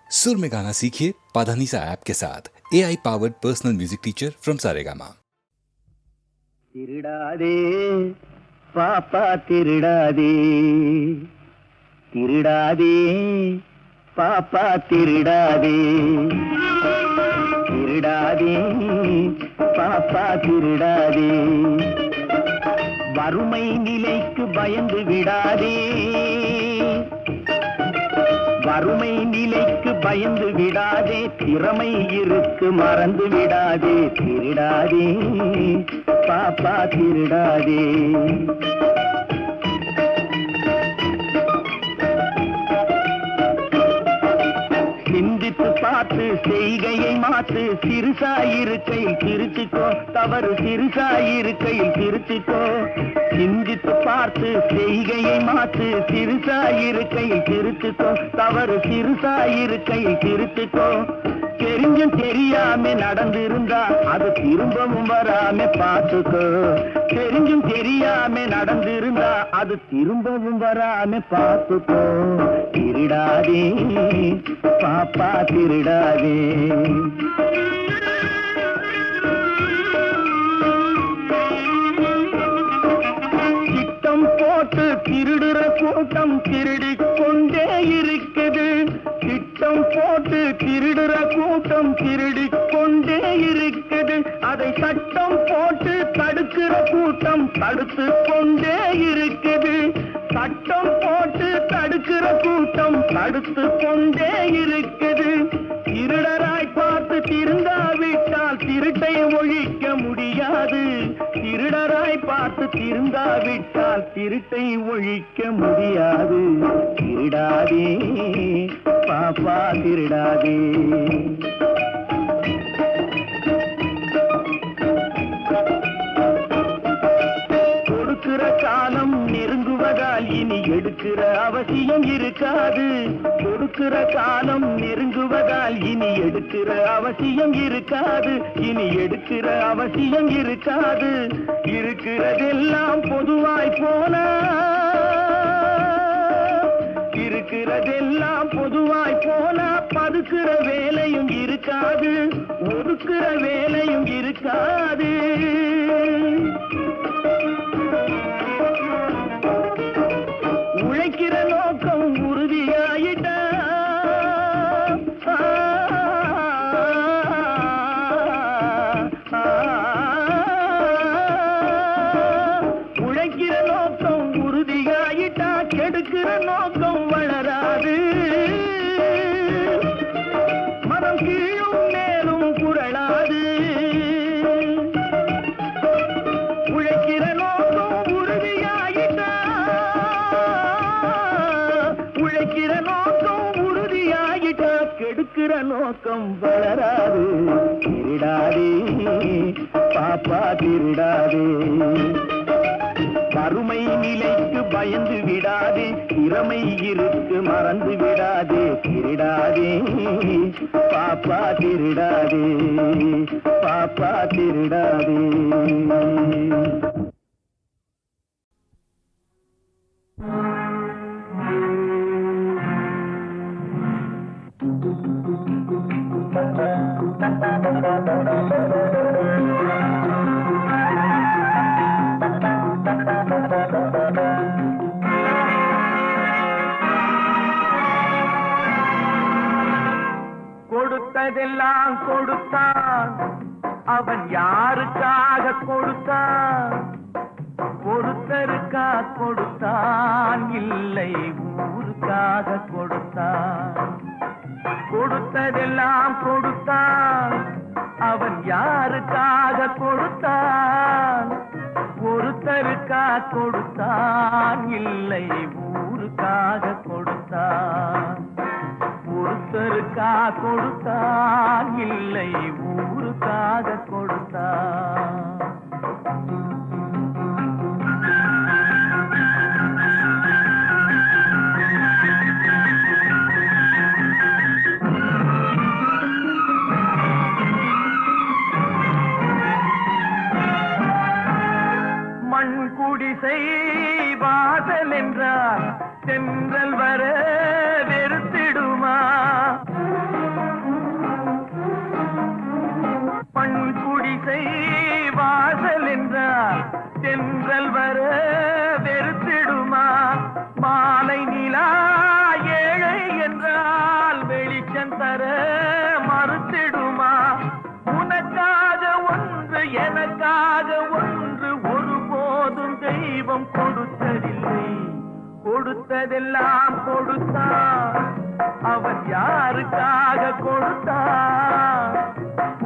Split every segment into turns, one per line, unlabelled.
सुर में गाना सीखिए पाधानीसा ऐप के साथ AI powered personal music teacher from Saregama.
திருடாதே பாப்பா திருடாதே திருடாதே பாப்பா திருடாதே திருடாதே பாப்பா திருடாதே வறுமை நிலைக்கு பயந்து விடாதே வறுமை நிலைக்கு பயந்து விடாதே திறமை இருக்கு மறந்து விடாதே திருடாதே பாப்பா திருடாதே சிந்தித்து பார்த்து செய்கையை மாற்று சிறுசாயிருக்கையில் திருச்சிக்கோ தவறு சிறுசாயிருக்கையில் திருச்சிக்கோ சிந்தித்து பார்த்து செய்கையை மாற்று சிறுசாயிருக்கையில் திருச்சிக்கோ தவறு சிறுசாயிருக்கையில் திருச்சிக்கோ தெரிஞ்சும் தெரியாம நடந்திருந்தா அது திரும்பவும் வராம பார்த்துக்கோ தெரிஞ்சும் தெரியாம நடந்திருந்தா அது திரும்பவும் வராம பார்த்துக்கோ திருடாதே பாப்பா திருடாதே திட்டம் போட்டு திருடுற கூட்டம் திருடிக் கொண்டே இருக்குது திட்டம் போட்டு திருடுற கூட்டம் திருடிக் கொண்டே இருக்குது அதை சட்டம் போட்டு தடுக்கிற கூட்டம் தடுத்து கொண்டே இருக்குது சட்டம் போட்டு தடுக்கிற கூட்டம் தடுத்து கொண்டே இருக்குது திருடராய் பார்த்து திருந்தாவிட்டால் திருட்டை ஒழிக்க முடியாது திருடராய் பார்த்து திருந்தாவிட்டால் திருட்டை ஒழிக்க முடியாது திருடாதே பாப்பா திருடாதே கொடுக்கிற காலம் நெருங்குவதால் இனி எடுக்கிற அவசியம் இருக்காது கொடுக்கிற காலம் நெருங்குவதால் இனி எடுக்கிற அவசியம் இருக்காது இனி எடுக்கிற அவசியம் இருக்காது இருக்கிறதெல்லாம் பொதுவாய் போனா இருக்கிறதெல்லாம் பொதுவாய் போனா பதுக்கிற வேலையும் இருக்காது ஒதுக்கிற வேலையும் இருக்காது உழைக்கிற நோக்கம் உறுதியாயிட்டா உழைக்கிற நோக்கம் உறுதியாயிட்டா கெடுக்கிற நோக்கம் வளராது மனம் கீழும் மேலும் குரலாது உழைக்கிற நோக்கம் உறுதியாயிட்டா உழைக்கிற நோக்கம் உறுதியாயிட்டா கெடுக்கிற நோக்கம் வளராது திருடாதே பாப்பா திருடாதே வறுமை நிலைக்கு பயந்து விடாதே திறமை இருக்கு மறந்து விடாதே திருடாதே பாப்பா திருடாதே பாப்பா திருடாதே கொடுத்ததெல்லாம் கொடுத்தான் அவன் யாருக்காக கொடுத்தான் ஒருத்தருக்கா கொடுத்தான் இல்லை ஊருக்காக கொடுத்தான் கொடுத்ததெல்லாம் கொடுத்தான் அவன் யாருக்காக கொடுத்தான் ஒருத்தருக்கா கொடுத்தான் இல்லை ஊருக்காக கொடுத்தான் ஒருத்தருக்கா கொடுத்தான் இல்லை ஊருக்காக கொடுத்தான் மண் குடிசை வாசல் என்றார் தென்றல் வர வெறுத்திடுமா மனிதன் தர மறுத்திடுமா? உனக்காக ஒன்று எனக்காக ஒன்று ஒருபோதும் தெய்வம் கொடுத்ததில்லை. கொடுத்ததெல்லாம் கொடுத்தான். அவன் யாருக்காக கொடுத்தான்?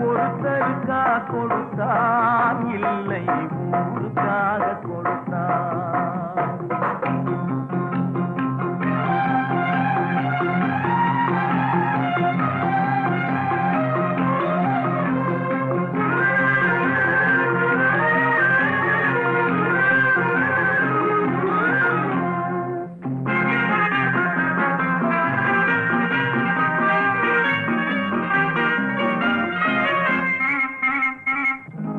ஒருத்தருக்கா கொடுத்தான், இல்லை ஊருக்காக கொடுத்தான்.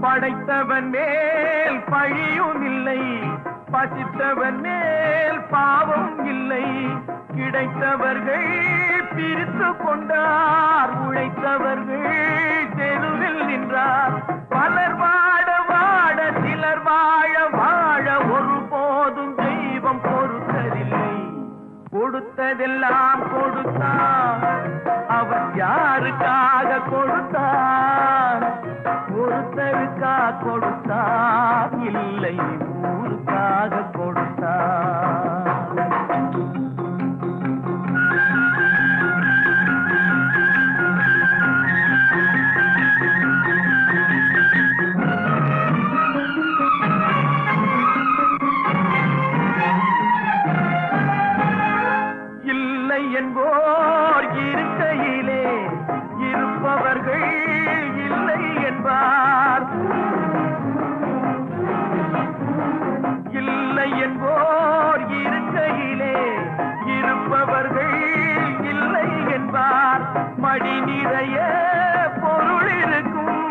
படைத்தவன் மேல் பழியும் இல்லை, பசித்தவன் மேல் பாவம் இல்லை. கிடைத்தவர்கள் பிரித்து கொண்டார், உழைத்தவர்கள் தெருவில் நின்றார். பலர் வாட வாட சிலர் வாழ வாழ ஒருபோதும் தெய்வம் பொறுத்ததில்லை. கொடுத்ததெல்லாம் கொடுத்தான். அவன் யாருக்காக கொடுத்தான்? ஒருத்தருக்கா கொடுத்தான், இல்லை ஊருக்காக கொடுத்தான். இல்லை என்போர் இருக்கையிலே இருப்பவர்கள் இல்லை என்பார். இல்லை என்போர் இருக்கையிலே இருப்பவர்கள் இல்லை என்பார். மடி நிறைய பொருள் இருக்கும்,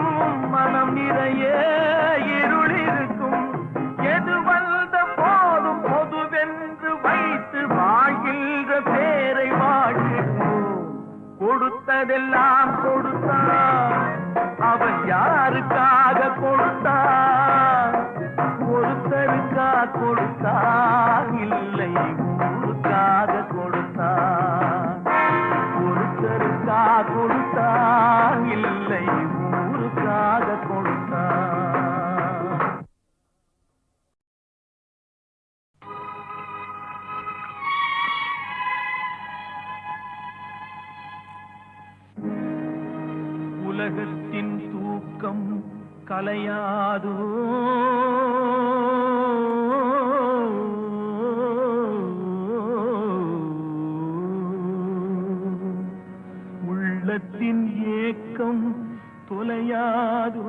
மனம் நிறைய இருள் இருக்கும். எது வந்த போதும் பொதுவென்று வைத்து வாழ்கின்ற பேரை வாழ்கின்றோம். கொடுத்ததெல்லாம் கொடுத்தான். அவன் யாருக்காக கொடுத்தான்? ஒருத்தருக்கா கொடுத்தான், இல்லை ஊருக்காக கொடுத்தான். ஒருத்தருக்கா கொடுத்தான், இல்லை ஊருக்காக கொடுத்தான். உலகத்தின் தூக்கம் கலையாதோ, உள்ளத்தின் ஏக்கம் தொலையாதோ.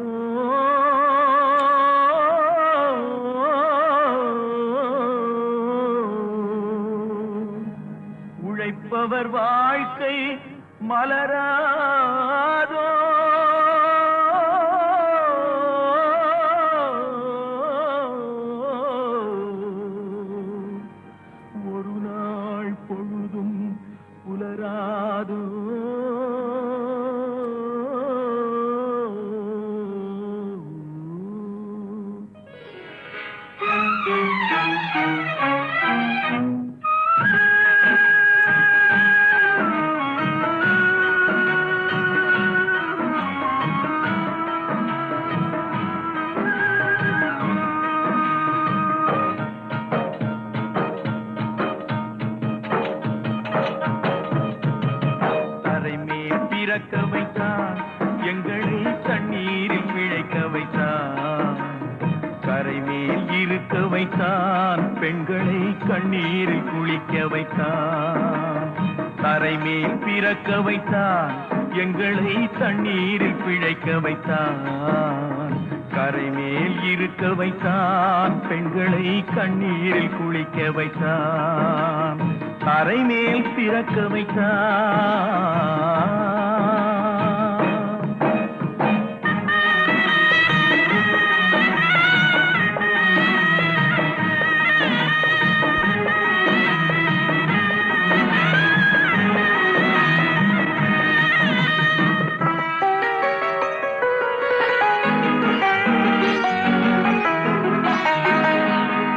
உழைப்பவர் வாழ்க்கை மலராதோ. ஒரு நாள் பொழுதும் புலராதோ. பிறக்க வைத்தான், எங்களை தண்ணீரில் பிழைக்க வைத்தான். கரை மேல் இருக்க வைத்தான், பெண்களை கண்ணீரில் குளிக்க வைத்தான். கரை மேல் பிறக்க வைத்தான், எங்களை தண்ணீரில் பிழைக்க வைத்தான். கரை மேல் இருக்க வைத்தான், பெண்களை கண்ணீரில் குளிக்க வைத்தான். கரை மேல் பிறக்க வைத்தான்.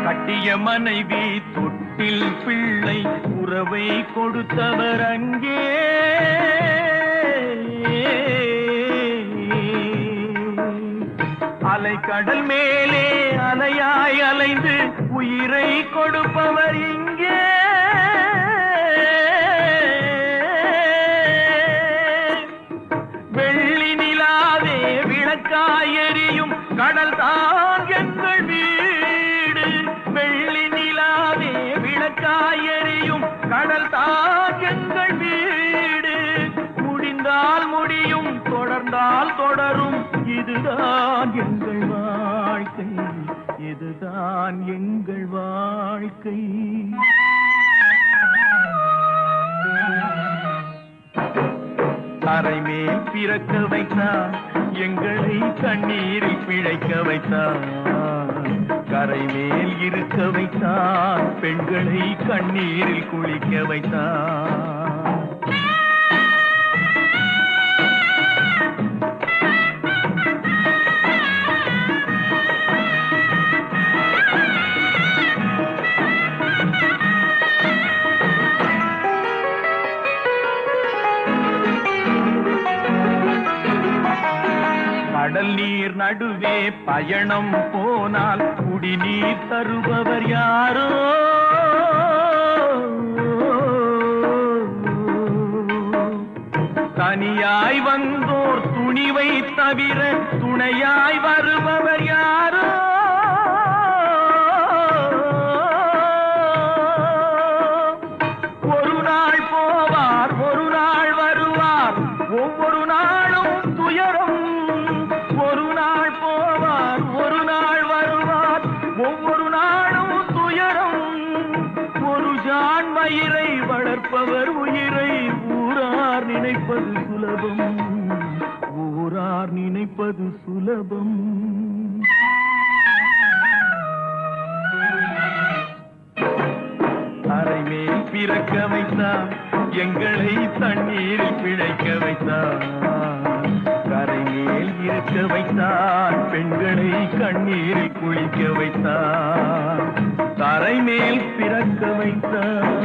கட்டிய மனைவி தொட்டில் பிள்ளை உறவை கொடுத்தவர் அங்கே. அலைக்கடல் மேலே அலையாய் அலைந்து உயிரை கொடுப்பவர் இங்கே. வெள்ளி நிலாவே விளக்காய் எரியும் கடல் தான் எங்கள் வீடு. வெள்ளி நிலாவே விளக்காய் எரியும் கடல் தான் எங்கள் வீடு. முடிந்தால் முடியும், தொடர்ந்தால் தொடரும், இதுதான் எங்கள் வாழ்க்கை, இதுதான் எங்கள் வாழ்க்கை. தரை மேல் பிறக்க வைத்தான், எங்களை தண்ணீரில் பிழைக்க வைத்தான். கரை மேல் இருக்க வைத்தான், பெண்களை கண்ணீரில் குளிக்க வைத்தான். கடல் நீர் நடுவே பயணம் போனால் குடிநீர் தருபவர் யாரோ? தனியாய் வந்தோர் துணிவை தவிர துணையாய் வருபவர் யாரோ? ஒரு நாள் போவார், ஒரு நாள் வருவார், ஒவ்வொரு நாளும் துயரம். ஒரு நாள் போவார், ஒரு நாள் வருவார், ஒவ்வொரு நாளும் துயரம். ஒரு ஜான் வயிறை வளர்ப்பவர் உயிரை ஊரார் நினைப்பது சுலபம், ஊரார் நினைப்பது சுலபம். அரை மேல் பிறக்க வைத்தான், எங்களை தண்ணீரில் பிழைக்க வைத்தான். கரை மேல் இருக்க வைத்தான், பெண்களை கண்ணீரில் குளிக்க வைத்தான். தரை மேல் பிறக்க வைத்தான்.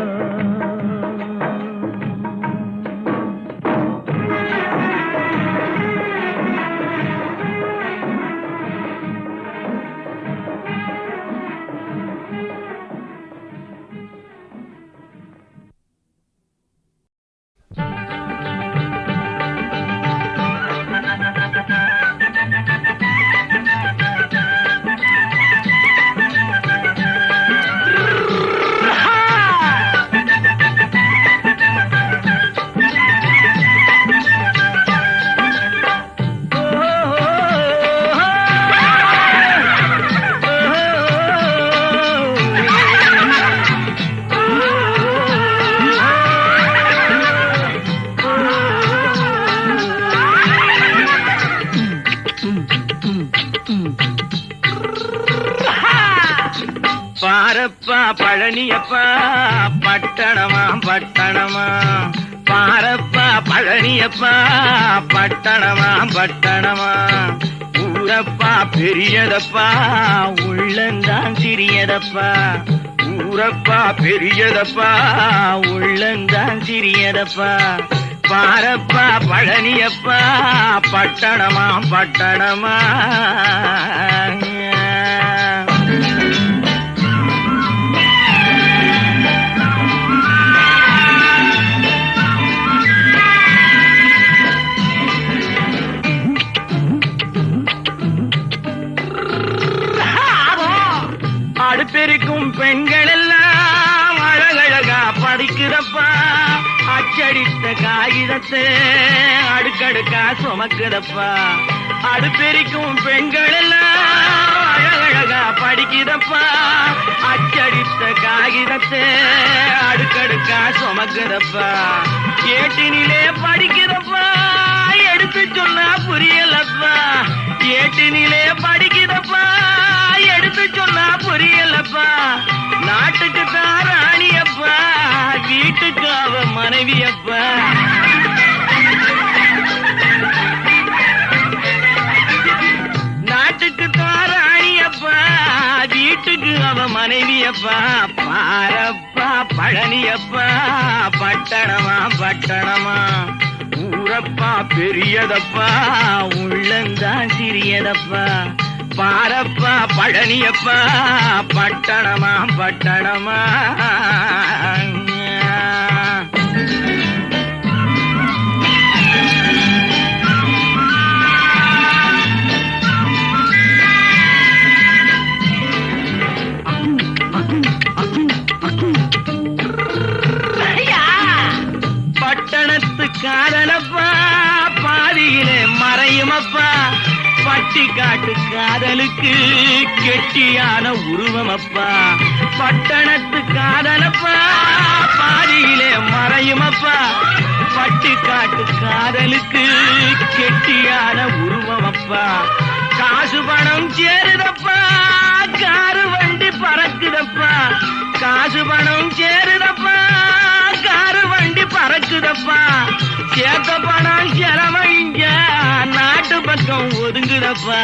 பாரப்பா பழனியப்பா பட்டணமா பட்டணமா, பாரப்பா பழனியப்பா பட்டணமா பட்டணமா. ஊரப்பா பெரியதப்பா, உள்ளந்தான் சிறியதப்பா. ஊரப்பா பெரியதப்பா, உள்ளந்தான் சிறியதப்பா. பாரப்பா பழனியப்பா பட்டணமா பட்டணமா. அடுப்பெருக்கும் பெண்கள் எல்லாம் அழகழகா படிக்கிறப்பா. அச்சடித்த காகிதத்தை அடுக்கடுக்கா சுமக்குதப்பா. அடுப்பெருக்கும் பெண்கள் எல்லாம் அழகழகா படிக்கிறப்பா. அச்சடித்த காகிதத்தை அடுக்கடுக்கா சுமக்குதப்பா. ஏட்டினிலே படிக்கிறப்பா, எடுத்து சொன்னா புரியலப்பா. ஏட்டினிலே படிக்கிறப்பா, எடுத்து சொன்னா புரியலப்பா. நாட்டுக்கு தான் ராணியப்பா, வீட்டுக்கு அவ மனைவியப்பா. நாட்டுக்கு தான் ராணியப்பா, வீட்டுக்கு அவ மனைவியப்பா. பாரப்பா பழனியப்பா பட்டணமா பட்டணமா. ஊரப்பா பெரியதப்பா, உள்ளந்தான் சிறியதப்பா. பாரப்பா பழனியப்பா பட்டணமா பட்டணமா பட்டணத்து காதலப்பா பாதியிலே மறையுமப்பா பட்டி காட்டு காதலுக்கு கெட்டியான உருவமப்பா பட்டணத்து காதலப்பா பாதியிலே மறையுமப்பா பட்டி காட்டு காதலுக்கு கெட்டியான உருவமப்பா காசு பணம் சேருதப்பா காரு வண்டி பறக்குதப்பா காசு பணம் சேருதப்பா காரு வண்டி பறக்குதப்பா சேர்த்த பணம் செலவழிங்க நாட்டு பக்கம் ஒதுங்குதப்பா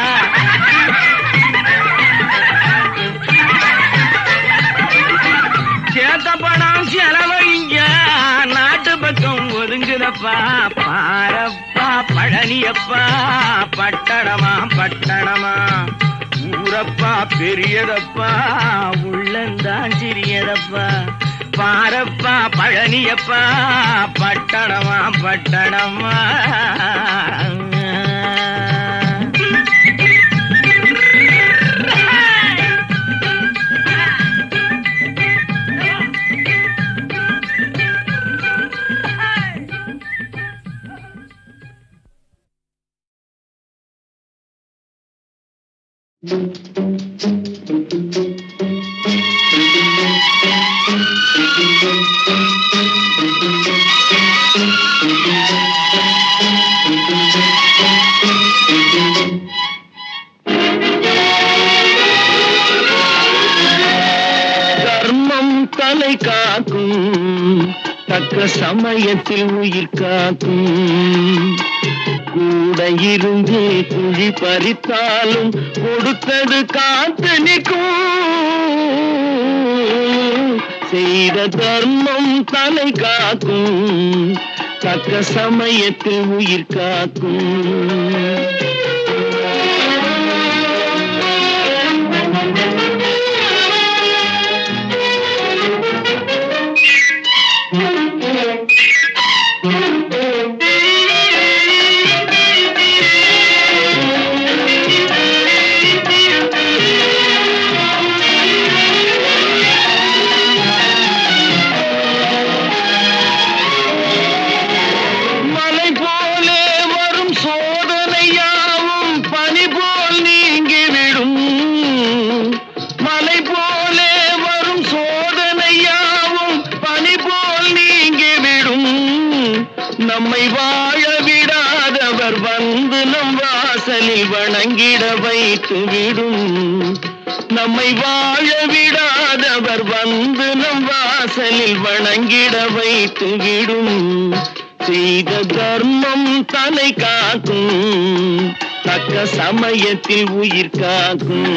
சேர்த்த பணம் செலவழிங்க நாட்டு பக்கம் ஒதுங்குதப்பா பாரப்பா பழனியப்பா பட்டணமா பட்டணமா ஊரப்பா பெரியதப்பா உள்ளந்தான் சிறியதப்பா பாரப்பா பழனியப்பா பட்டணமா பட்டணமா
தர்மம் தலை காக்கும் தக்க சமயத்தில் உயிர் காக்கும் கூட இருந்து குழி பறித்தாலும் கொடுத்தது காத்து நிற்கும் செய்த தர்மம் தலை காக்கும் தக்க சமயத்தில் உயிர் காக்கும் நம்மை வாழ விடாதவர் வந்து நம் வாசலில் வணங்கிட வைத்து விடும் நம்மை வாழ விடாதவர் வந்து நம் வாசலில் வணங்கிட வைத்து விடும் செய்த தர்மம் தலை காக்கும் தக்க சமயத்தில் உயிர் காக்கும்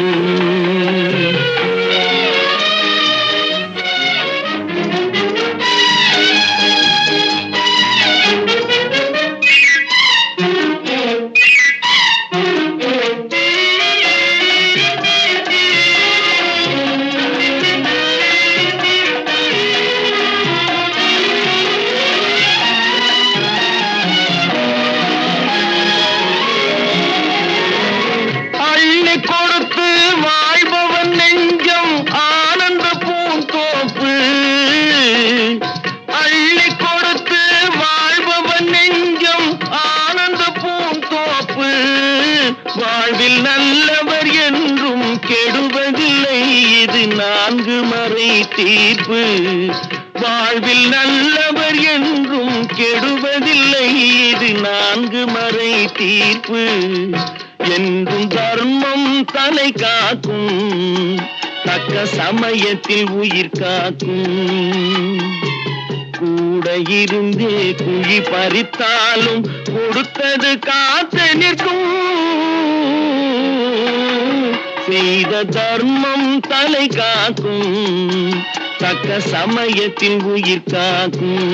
வாழ்வில் நல்லவர் என்றும் கெடுவதில்லை இது நான்கு மறை தீர்ப்பு வாழ்வில் நல்லவர் என்றும் கெடுவதில்லை இது நான்கு மறை தீர்ப்பு என்றும் தர்மம் தலை காக்கும் தக்க சமயத்தில் உயிர் காக்கும் கூட இருந்தே குழி பறித்தாலும் கொடுத்தது காத்து நிற்கும் செய்த தர்மம் தலை காக்கும் தக்க சமயத்தில் உயிர் காக்கும்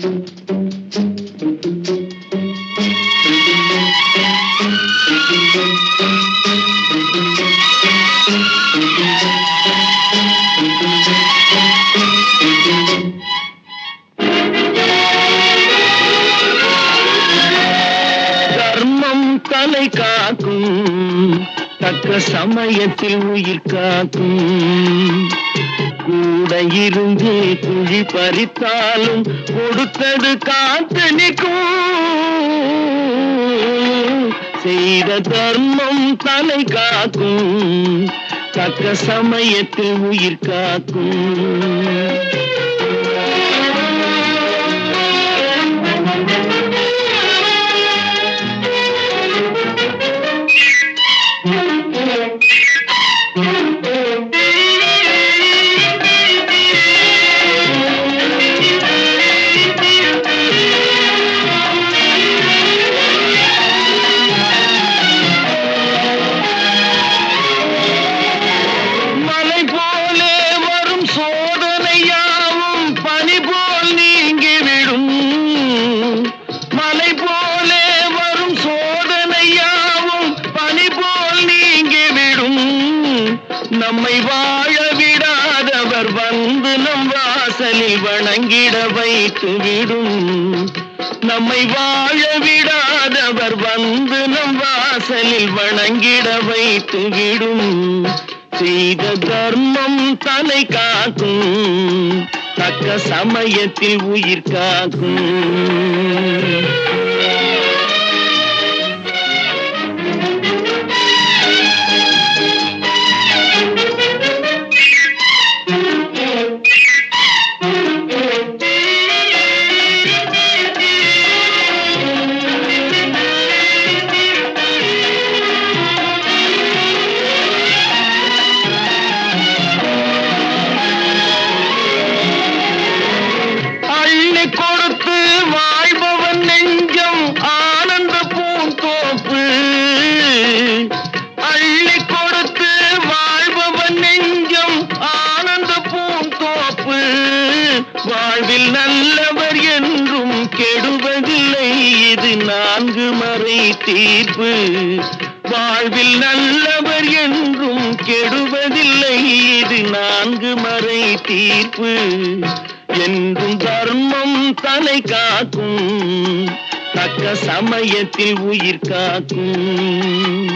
தர்மம் தலை காக்கும், தக்க சமயத்தில் உயிர் காக்கும். கூட இருந்து குழி பறித்தாலும் கொடுத்தது காத்து நிற்கும். செய்த தர்மம் தலை காக்கும், தக்க சமயத்தில் உயிர் காக்கும். நம்மை வாழ விடாதவர் வந்து நம் வாசலில் வணங்கிட வைத்து விடும். நம்மை வாழ விடாதவர் வந்து நம் வாசலில் வணங்கிட வைத்து விடும். செய்த தர்மம் தலை காக்கும், தக்க சமயத்தில் உயிர் காக்கும். கொடுத்து வாழ்பவன் நெஞ்சம் ஆனந்த பூந்தோப்பு. அள்ளி கொடுத்து வாழ்பவன் நெஞ்சம் ஆனந்த பூந்தோப்பு. வாழ்வில் நல்லவர் என்றும் கெடுவதில்லை, இது 4 மறை தீர்ப்பு. வாழ்வில் நல்லவர் என்றும் கெடுவதில்லை, இது 4 மறை தீர்ப்பு. என்றும் தர்மம் தலை காக்கும், தக்க சமயத்தில் உயிர் காக்கும்.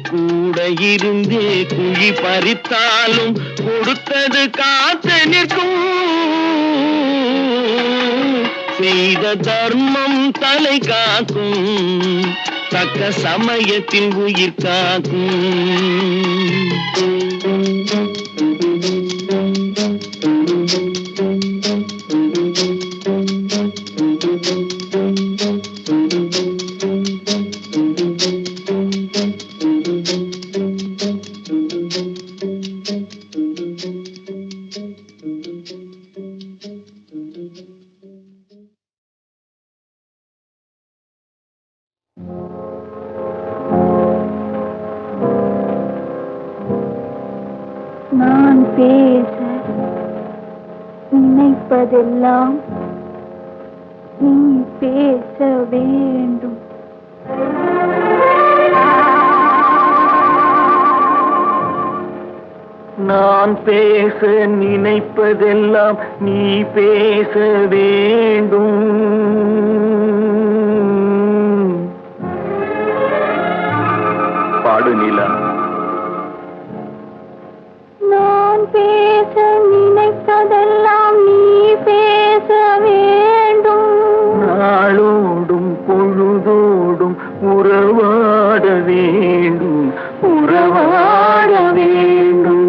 கூட இருந்தே குழி பறித்தாலும் கொடுத்தது காத்து நிற்கும். செய்த தர்மம் தலை காக்கும், தக்க சமயத்தில் உயிர் காக்கும்.
நான் பேச நினைப்பதெல்லாம் நீ பேச வேண்டும்.
நான் பேச நினைப்பதெல்லாம் நீ பேச வேண்டும். பாடு நிலா.
நான் பேச நினைப்பதெல்லாம் நீ பேச வேண்டும்.
நாளோடும் பொழுதோடும் உறவாட வேண்டும், உறவாட வேண்டும்.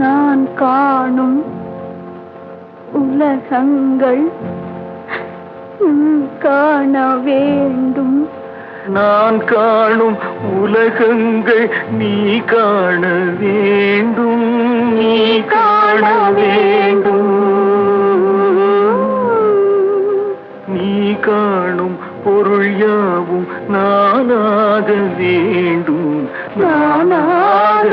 நான் காணும் உலகங்கள் காண வேண்டும்.
நான் காணும் உலகங்கள் நீ காண வேண்டும், நீ காண வேண்டும். நீ காணும் பொருள் யாவும் நானாக வேண்டும், நானாக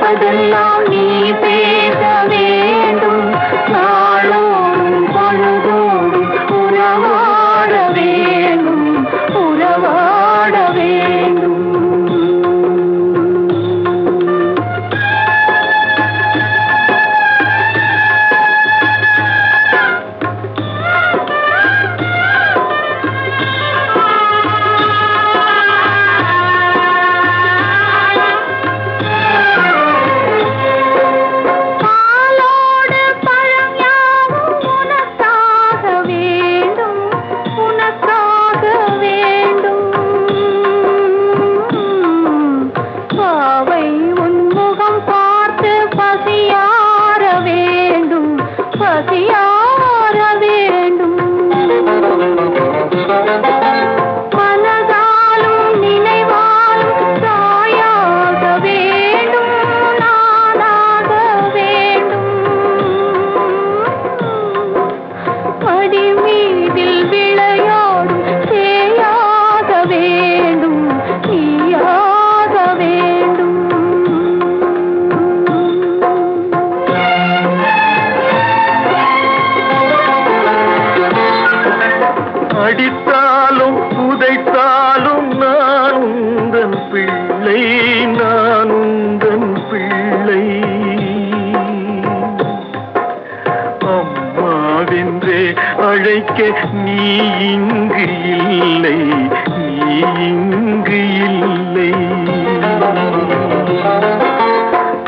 நினைப்பதெல்லாம் நீ பேச வேண்டும். நாளோடும் பொழுதோடும் உறவாட வேண்டும், உறவாட வேண்டும்.
அடித்தாலும் உதைத்தாலும் நான் உந்தன் பிள்ளை, நான் உந்தன் பிள்ளை. அம்மாவென்றே அழைக்க நீ இங்கு இல்லை, நீ இங்கு இல்லை.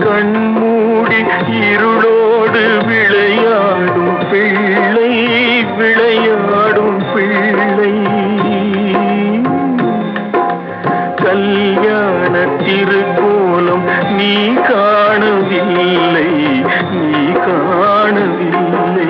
கண்மூடி இருளோடு விளையாடும் பிள்ளை, விளையாடும் பிள்ளை. கல்யாண திருக்கோலம் நீ காணவில்லை, நீ காணவில்லை.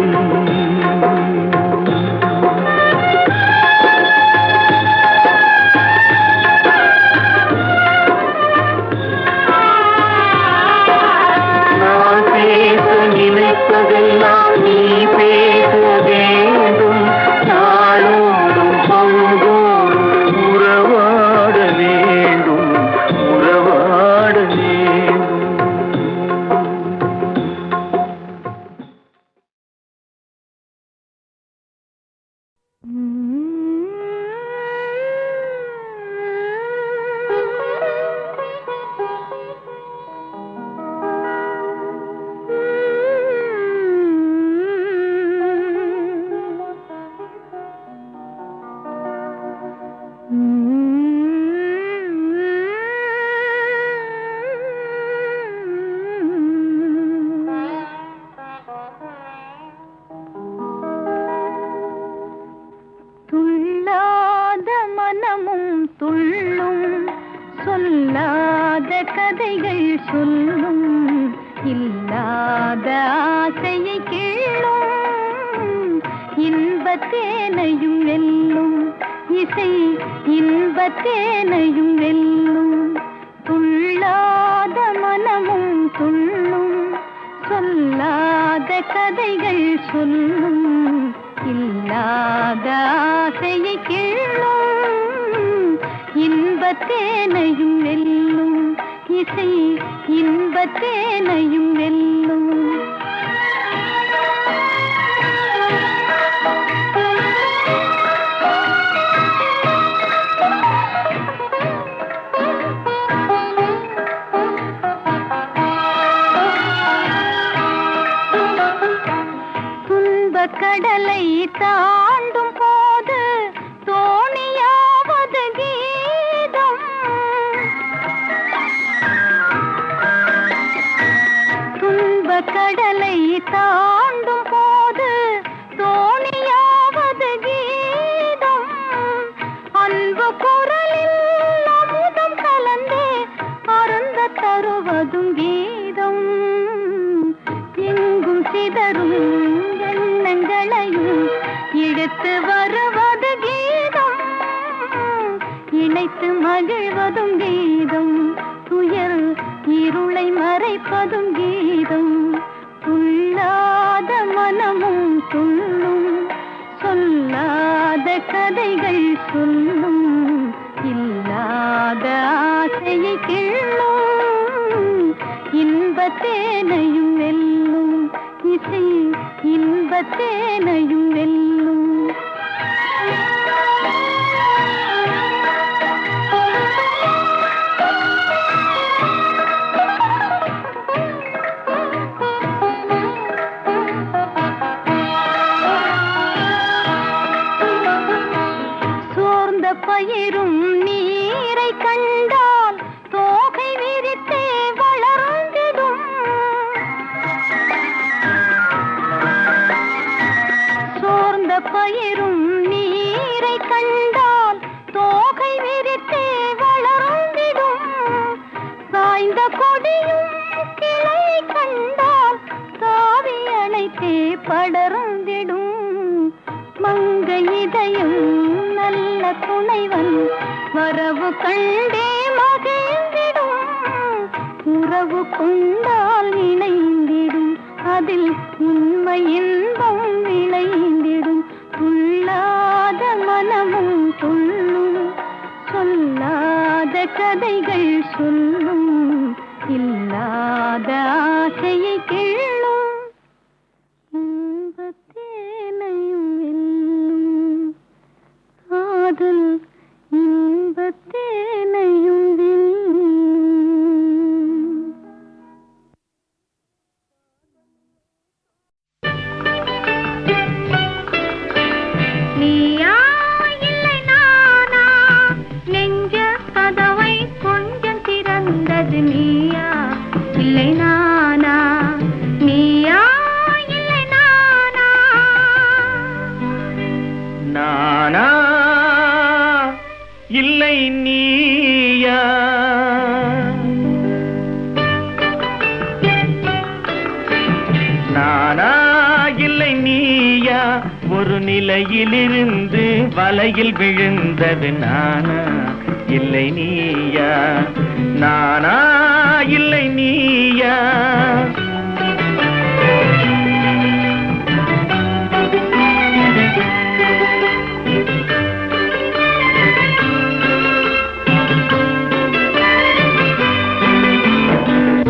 நான் பேச நினைப்பதெல்லாம் நீ பேச வேண்டும். நாளோடும் பொழுதோடும் உறவாட வேண்டும், உறவாட வேண்டும்.
துள்ளாத மனமும் துள்ளும், சொல்லாத கதைகள் சொல்லும், இல்லாத ஆசையை கிள்ளும், இன்பத்தேனையும் வெல்லும், இசை இன்பத்தேனையும் வெல்லும். துள்ளாத மனமும் துள்ளும், சொல்லாத கதைகள் சொல்லும், இல்லாத ஆசையை கிள்ளும், இன்பத்தேனையும் வெல்லும், இசை இன்பத்தேனையும் வெல்லும். கடலை தாண்டும் போது தோணியாவது கீதம், துன்ப கடலை தாண்டும் போது தோணியாவது கீதம், அன்பு குரலில் அமுதம் கலந்தே அருந்த தருவதும் கீதம், எங்கும் சிதறும் எண்ணங்களையும் இழுத்து வருவது கீதம், இணைத்து மகிழ்வதும் கீதம், துயர் இருளை மறைப்பதும் கீதம். துள்ளாத மனமும் துள்ளும், சொல்லாத கதைகள் சொல்லும், இல்லாத ஆசையை கிள்ளும், இன்பத்தேனையும் வெல்லும், இசை இன்பத்தேனையும் வெல்லும். சோர்ந்த பயிரும் நீரை கண்டால் தோகை விரித்தே வளர்ந்திடும். சோர்ந்த பயிரும் நீரை கண்டால் தோகை விரித்தே வளர்ந்திடும். சாய்ந்த கொடியும் கிளை கண்டால் தாவி அணைத்தே படர்ந்திடும். மங்கை இதயம் நல்ல துணைவன் வரவு கண்டே மகிழ்ந்திடும். உறவு கொண்டால் இணைந்திடும், அதில் உண்மை இன்பம் விளைந்திடும். துள்ளாத மனமும் துள்ளும், சொல்லாத கதைகள் சொல்லும், இல்லாத ஆசையை கிள்ளும். இன்பத்தேனையும் வெல்லும், காதல் இன்பத்தேனையும் வெல்லும். நீயா இல்லை நானா, நெஞ்ச கதவை கொஞ்சம் திறந்தது நீயா இல்லை நானா, நீயா இல்லை நானா.
நானா இல்லை நீயா, நானா இல்லை நீயா, ஒரு நிலையிலிருந்து வலையில் விழுந்தது நானா இல்லை நீயா, நானா இல்லை நீயா.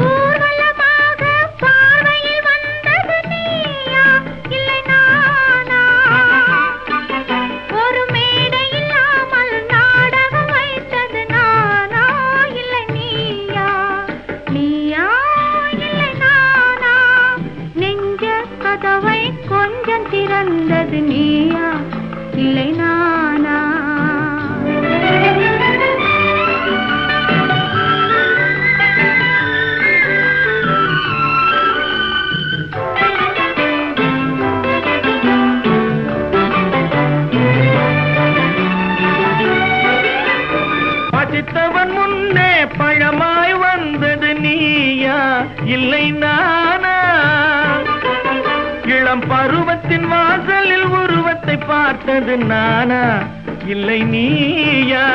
ஊர்வலமாக பார்வையில் வந்தது நீயா இல்லை நானா. ஒரு மேடை இல்லாமல் நாடகம் வைத்தது நானா இல்லை நீயா, நீயா இல்லை நானா. நெஞ்ச கதவை கொஞ்சம் திறந்தது நீயா இல்லை நானா.
பசித்தவன் முன்னே பழமாய் வந்தது நீயா இல்லை நானா. இளம் பருவத்தின் வாசலில் உருவத்தை பார்த்தது நானா இல்லை நீயா.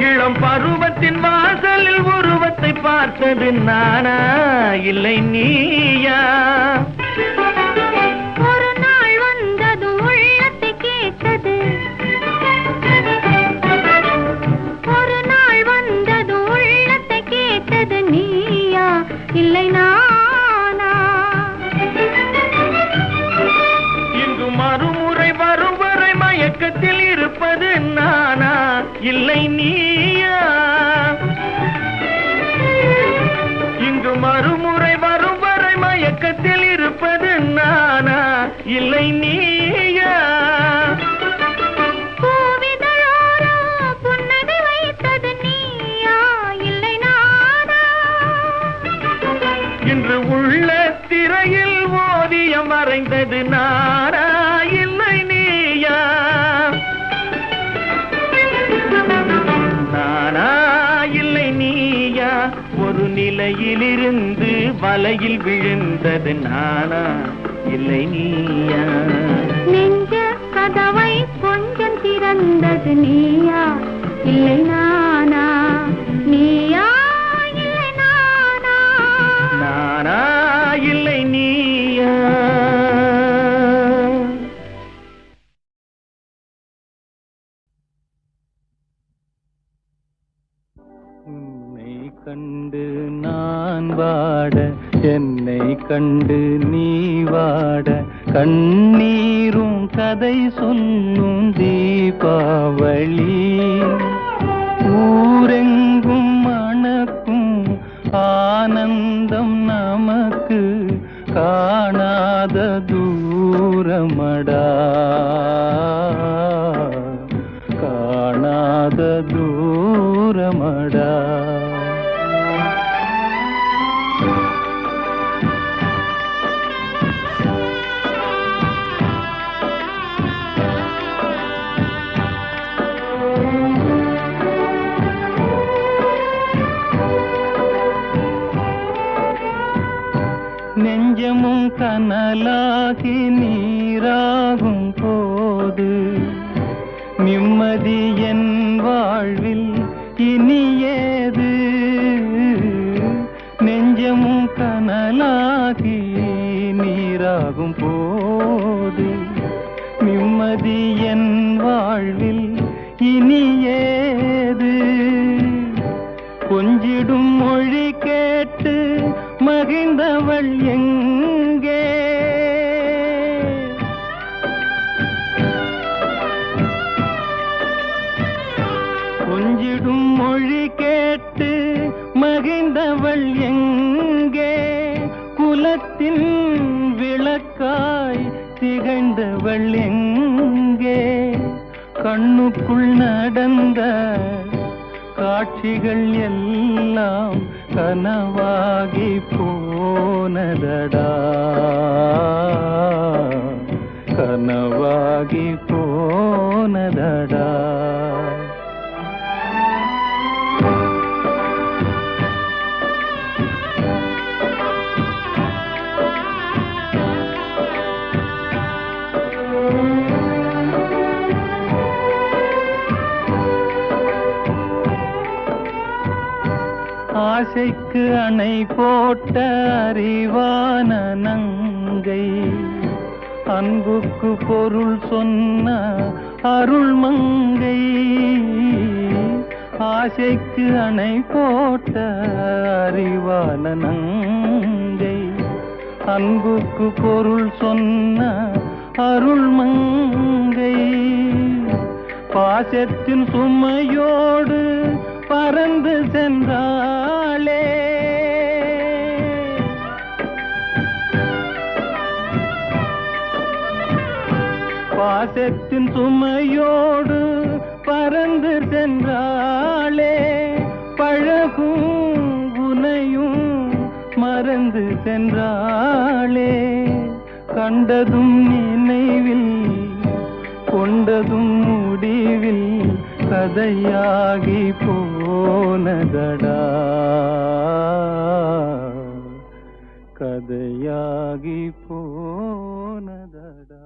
இளம் பருவத்தின் வாசலில் உருவத்தை பார்த்தது நானா இல்லை நீயா.
ஒரு நாள் வந்தது உள்ளத்தை கேட்டது, ஒரு நாள் வந்தது உள்ளத்தை கேட்டது நீயா இல்லை நானா.
இங்கு மறுமுறை வரும் வரை மயக்கத்தில் இருப்பது நானா இல்லை நீயா. இங்கு மறுமுறை வரும் வரை மயக்கத்தில் இருப்பது நானா இல்லை நீயா.
பூவிதழோரோ புன்னகை வைத்தது நீயா இல்லை நானா.
இன்று உள்ள திரையில் ஓவியம் வரைந்தது நானா இல்லை நீயா. நானா இல்லை நீயா, ஒரு நிலையிலிருந்து வலையில் விழுந்தது நானா இல்லை நீயா.
நெஞ்ச கதவை கொஞ்சம் திறந்தது நீயா இல்லை நானா, நீயா இல்லை நானா.
நானா இல்லை நீயா. உன்னை கண்டு நான் நான் வாட என்னை கண்டு நீ வாட கண்ணீரும் கதை சொல்லும் தீபாவளி ஊரெங்கும் மணக்கும் ஆனந்தம் நமக்கு காணாத தூரமடா காணாத தூரமடா நெஞ்சமும் கனலாகி நீராகும் போது நிம்மதி என் வாழ்வில் இனியேது நெஞ்சமும் கனலாகி நீராகும் போது நிம்மதி என் வாழ்வில் இனியேது கொஞ்சிடும் மொழி கேட்டு மகிழ்ந்தவள் எங்கே கொஞ்சிடும் மொழி கேட்டு மகிழ்ந்தவள் எங்கே குலத்தின் விளக்காய் திகழ்ந்தவள் எங்கே கண்ணுக்குள் நடந்த காட்சிகள் எல்லாம் கனவாகி போனதடா கனவாகி போனதடா ஆசைக்கு அணை போட்ட அறிவான நங்கை அன்புக்கு பொருள் சொன்ன அருள் மங்கை ஆசைக்கு அணை போட்ட அறிவான நங்கை அன்புக்கு பொருள் சொன்ன அருள் மங்கை பாசத்தின் சுமையோடு பறந்து சென்றாளே பாசத்தின் சுமையோடு பறந்து சென்றாளே பழகும் உனையும் மறந்து சென்றாளே கண்டதும் நினைவில் கொண்டதும் முடிவில் கதையாகி போனதடா கதையாகி போனதடா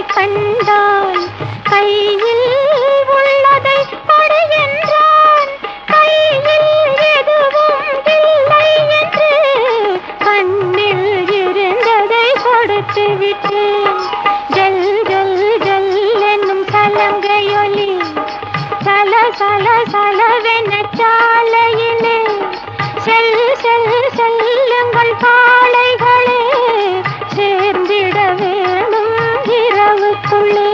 கண்டான் கையில் உள்ளது சல சலவென சாலையிலே செல்லுங்கள் காளைகளே, சேர்ந்திட வேணும் இரவுக்குள்ளே.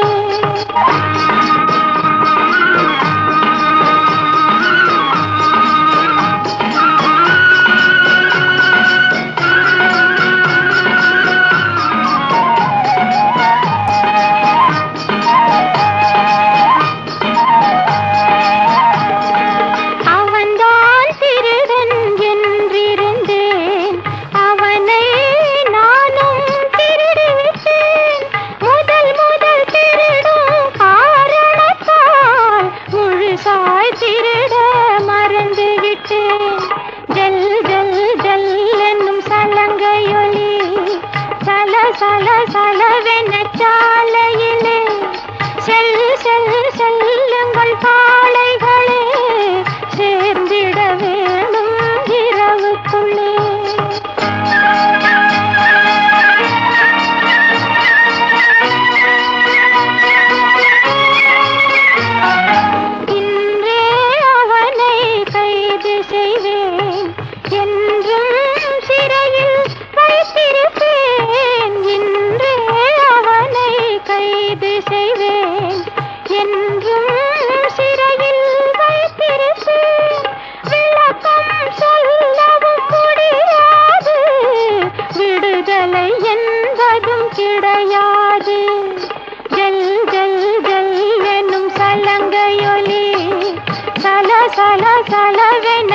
சல சலவென சாலையிலே செல்லுங்கள் காளைகளே, சேர்ந்திட வேணும் இரவுக்குள்ளே. இன்றே அவனை கைது செய்வேன், என்றும் சிறையில் வைத்திருப்பேன். இன்றே அவனை கைது செய்வேன், என்றும் சிறையில் வைத்திருப்பேன். விளக்கம் சொல்லவும் முடியாது, விடுதலை என்பதும் கிடையாது. ஜல் ஜல் ஜல் எனும் சலங்கையொலி சல சல சலவென